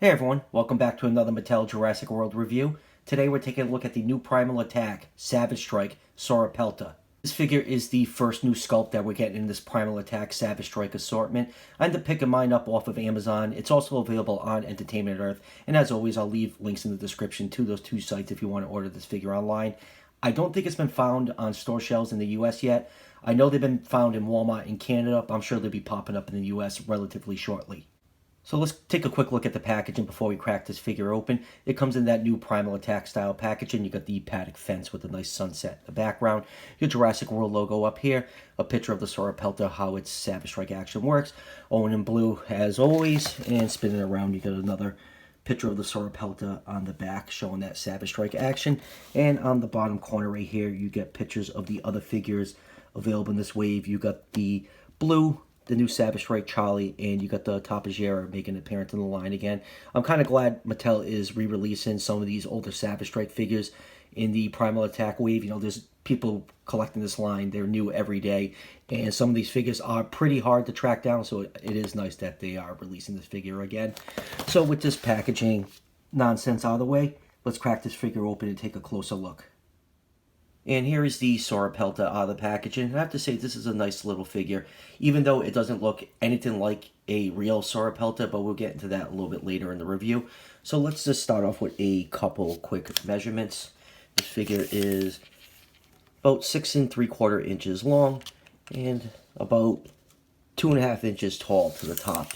Hey everyone, welcome back to another Mattel Jurassic World review. Today we're taking a look at the new Primal Attack Savage Strike Sauropelta. This figure is the first new sculpt that we're getting in this Primal Attack Savage Strike assortment. I ended up picking mine up off of Amazon. It's also available on Entertainment Earth, and as always I'll leave links in the description to those two sites if you want to order this figure online. I don't think it's been found on store shelves in the US yet. I know they've been found in Walmart in Canada, but I'm sure they'll be popping up in the US relatively shortly. So let's take a quick look at the packaging before we crack this figure open. It comes in that new Primal Attack style packaging. You got the paddock fence with a nice sunset in the background. Your Jurassic World logo up here. A picture of the Sauropelta, how its Savage Strike action works. Owen in blue as always. And spinning around you got another picture of the Sauropelta on the back showing that Savage Strike action. And on the bottom corner right here you get pictures of the other figures available in this wave. You got the blue, the new Savage Strike Charlie, and you got the Tapajera making an appearance in the line again. I'm kind of glad Mattel is re-releasing some of these older Savage Strike figures in the Primal Attack wave. You know, there's people collecting this line. They're new every day, and some of these figures are pretty hard to track down, so it is nice that they are releasing this figure again. So with this packaging nonsense out of the way, let's crack this figure open and take a closer look. And here is the Sauropelta out of the packaging. I have to say this is a nice little figure, even though it doesn't look anything like a real Sauropelta, but we'll get into that a little bit later in the review. So let's just start off with a couple quick measurements. This figure is about 6 3/4 inches long and about 2.5 inches tall to the top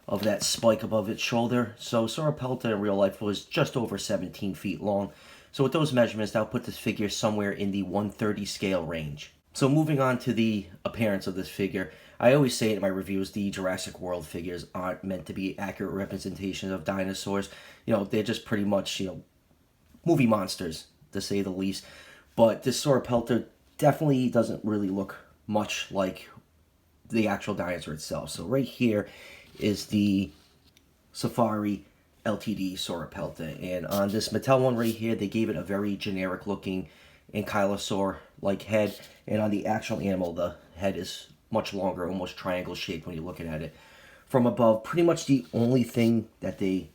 of that spike above its shoulder. So Sauropelta in real life was just over 17 feet long. So with those measurements, that'll put this figure somewhere in the 1/30 scale range. So moving on to the appearance of this figure, I always say in my reviews, the Jurassic World figures aren't meant to be accurate representations of dinosaurs. You know, they're just pretty much, movie monsters, to say the least. But this Sauropelta definitely doesn't really look much like the actual dinosaur itself. So right here is the Safari LTD Sauropelta, and on this Mattel one right here they gave it a very generic looking ankylosaur like head, and on the actual animal the head is much longer, almost triangle shaped when you're looking at it from above. Pretty much the only thing that they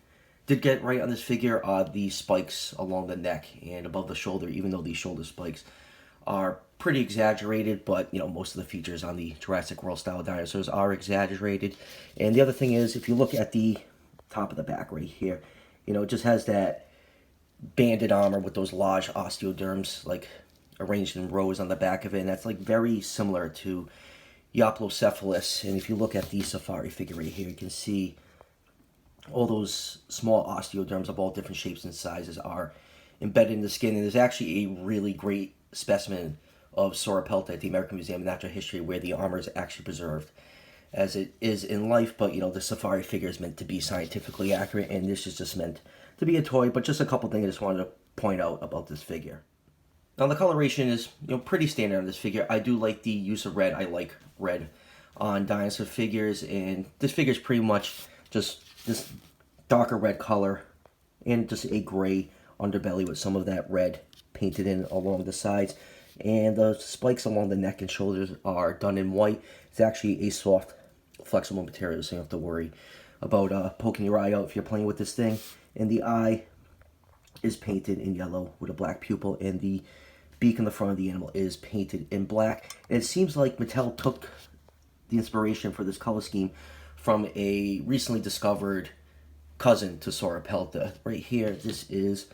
did get right on this figure are the spikes along the neck and above the shoulder, even though these shoulder spikes are pretty exaggerated, but most of the features on the Jurassic World style dinosaurs are exaggerated. And the other thing is, if you look at the top of the back right here, it just has that banded armor with those large osteoderms like arranged in rows on the back of it, and that's like very similar to Yaplocephalus. And if you look at the Safari figure right here, you can see all those small osteoderms of all different shapes and sizes are embedded in the skin. And there's actually a really great specimen of Sauropelta at the American Museum of Natural History where the armor is actually preserved as it is in life, but the Safari figure is meant to be scientifically accurate, and this is just meant to be a toy. But just a couple things I just wanted to point out about this figure. Now the coloration is pretty standard on this figure. I do like the use of red. I like red on dinosaur figures, and this figure is pretty much just this darker red color and just a gray underbelly with some of that red painted in along the sides. And the spikes along the neck and shoulders are done in white. It's actually a soft, flexible material, so you don't have to worry about poking your eye out if you're playing with this thing. And the eye is painted in yellow with a black pupil, and the beak in the front of the animal is painted in black. And it seems like Mattel took the inspiration for this color scheme from a recently discovered cousin to Sauropelta. Right here, this is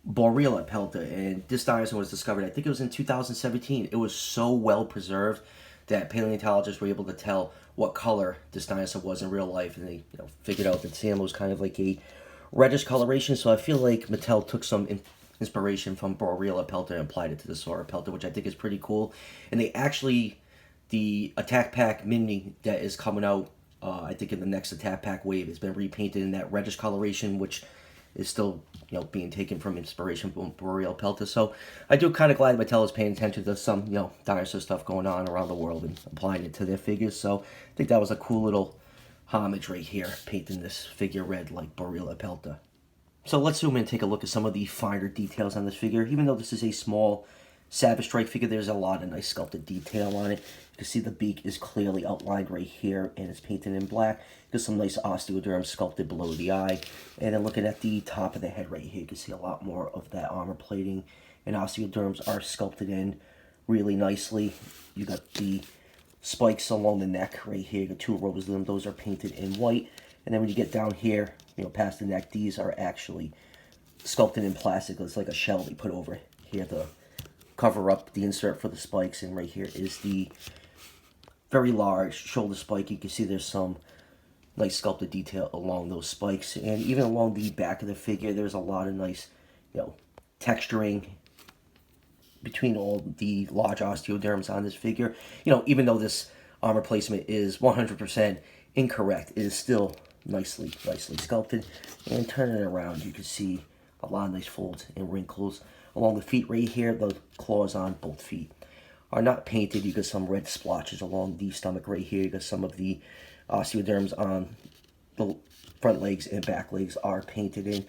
Sauropelta, and this dinosaur was discovered, I think it was in 2017. It was so well preserved that paleontologists were able to tell what color this dinosaur was in real life, and they figured out that this animal was kind of like a reddish coloration. So I feel like Mattel took some inspiration from Sauropelta and applied it to the Sauropelta, which I think is pretty cool. And they actually, the Attack Pack mini that is coming out, I think in the next Attack Pack wave, has been repainted in that reddish coloration, which is still being taken from inspiration from Sauropelta. So I do kind of glad Mattel is paying attention to some dinosaur stuff going on around the world and applying it to their figures. So I think that was a cool little homage right here, painting this figure red like Sauropelta. So let's zoom in and take a look at some of the finer details on this figure. Even though this is a small Savage Strike figure, there's a lot of nice sculpted detail on it. You can see the beak is clearly outlined right here, and it's painted in black. There's some nice osteoderm sculpted below the eye. And then looking at the top of the head right here, you can see a lot more of that armor plating. And osteoderms are sculpted in really nicely. You got the spikes along the neck right here. You got 2 rows of them. Those are painted in white. And then when you get down here, past the neck, these are actually sculpted in plastic. It's like a shell they put over here to cover up the insert for the spikes. And right here is the very large shoulder spike. You can see there's some nice sculpted detail along those spikes. And even along the back of the figure, there's a lot of nice, texturing between all the large osteoderms on this figure. Even though this armor placement is 100% incorrect, it is still nicely sculpted. And turning it around, you can see a lot of nice folds and wrinkles along the feet right here. The claws on both feet are not painted. You got some red splotches along the stomach right here. You got some of the osteoderms on the front legs and back legs are painted in.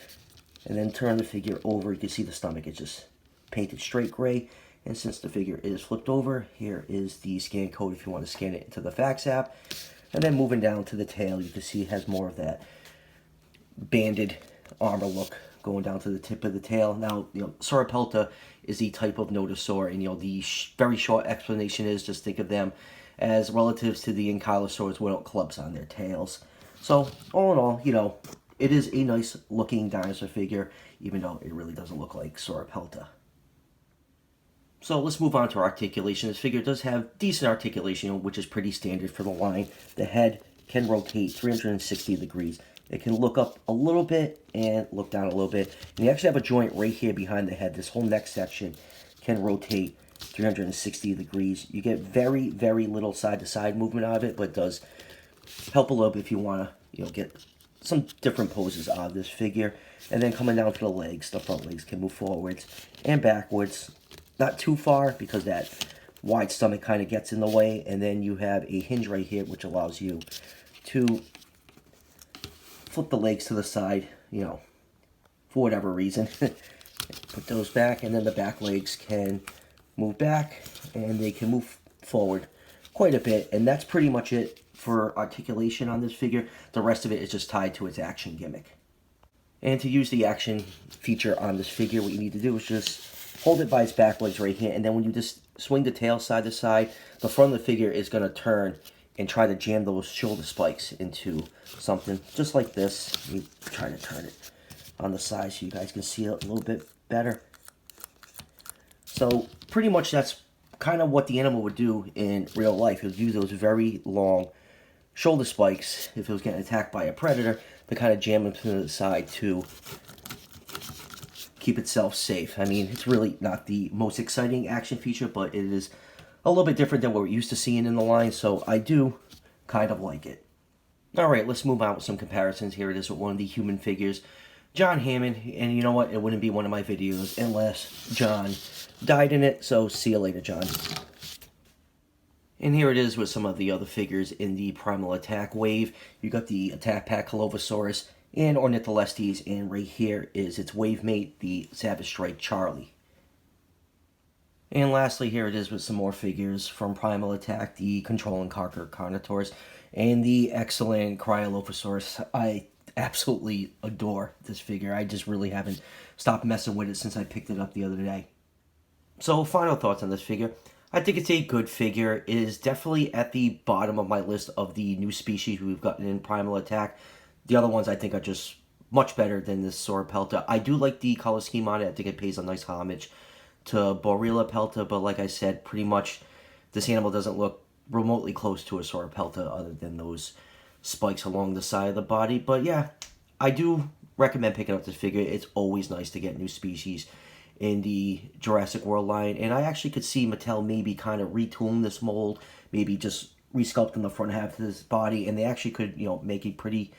And then turn the figure over, you can see the stomach is just painted straight gray. And since the figure is flipped over, here is the scan code if you want to scan it into the fax app. And then moving down to the tail, you can see it has more of that banded armor look going down to the tip of the tail. Now, Sauropelta is the type of nodosaur, and the very short explanation is just think of them as relatives to the ankylosaurs without clubs on their tails. So, all in all, it is a nice looking dinosaur figure, even though it really doesn't look like Sauropelta. So let's move on to articulation. This figure does have decent articulation, which is pretty standard for the line. The head can rotate 360 degrees. It can look up a little bit and look down a little bit. And you actually have a joint right here behind the head. This whole neck section can rotate 360 degrees. You get very, very little side-to-side movement out of it, but it does help a little bit if you want to, get some different poses out of this figure. And then coming down to the legs, the front legs can move forwards and backwards. Not too far because that wide stomach kind of gets in the way. And then you have a hinge right here which allows you to flip the legs to the side, for whatever reason. Put those back, and then the back legs can move back and they can move forward quite a bit. And that's pretty much it for articulation on this figure. The rest of it is just tied to its action gimmick. And to use the action feature on this figure, what you need to do is just hold it by its back legs right here, and then when you just swing the tail side to side, the front of the figure is going to turn and try to jam those shoulder spikes into something just like this. Let me try to turn it on the side so you guys can see it a little bit better. So pretty much that's kind of what the animal would do in real life. It would use those very long shoulder spikes if it was getting attacked by a predator to kind of jam them to the side to keep itself safe. I mean, it's really not the most exciting action feature, but it is a little bit different than what we're used to seeing in the line, so I do kind of like it. Alright, let's move on with some comparisons. Here it is with one of the human figures, John Hammond, and you know what? It wouldn't be one of my videos unless John died in it, so see you later, John. And here it is with some of the other figures in the Primal Attack wave. You got the Attack Pack Colovosaurus and Ornitholestes, and right here is its wave mate, the Savage Strike Charlie. And lastly, here it is with some more figures from Primal Attack, the Control and Conquer Carnotaurus, and the excellent Cryolophosaurus. I absolutely adore this figure. I just really haven't stopped messing with it since I picked it up the other day. So, final thoughts on this figure. I think it's a good figure. It is definitely at the bottom of my list of the new species we've gotten in Primal Attack. The other ones I think are just much better than this Sauropelta. I do like the color scheme on it. I think it pays a nice homage to Pelta, but like I said, pretty much this animal doesn't look remotely close to a Sauropelta other than those spikes along the side of the body. But yeah, I do recommend picking up this figure. It's always nice to get new species in the Jurassic World line, and I actually could see Mattel maybe kind of retooling this mold, maybe just resculpting the front half of this body, and they actually could, make a pretty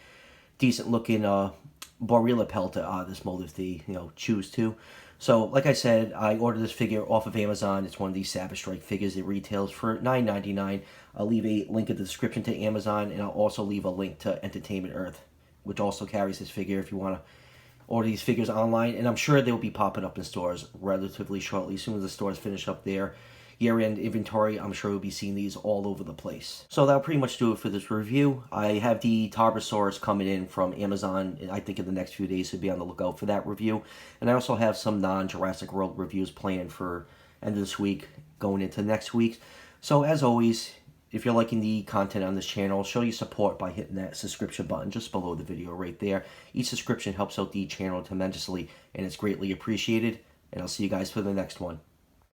decent looking Pelta out of this mold if they, choose to. So, like I said, I ordered this figure off of Amazon. It's one of these Savage Strike figures. It retails for $9.99. I'll leave a link in the description to Amazon, and I'll also leave a link to Entertainment Earth, which also carries this figure if you want to order these figures online, and I'm sure they'll be popping up in stores relatively shortly. As soon as the stores finish up their year-end inventory, I'm sure we'll be seeing these all over the place. So that'll pretty much do it for this review. I have the Tarbosaurus coming in from Amazon, and I think in the next few days, so be on the lookout for that review. And I also have some non-Jurassic World reviews planned for end of this week, going into next week. So as always, if you're liking the content on this channel, show your support by hitting that subscription button just below the video right there. Each subscription helps out the channel tremendously, and it's greatly appreciated. And I'll see you guys for the next one.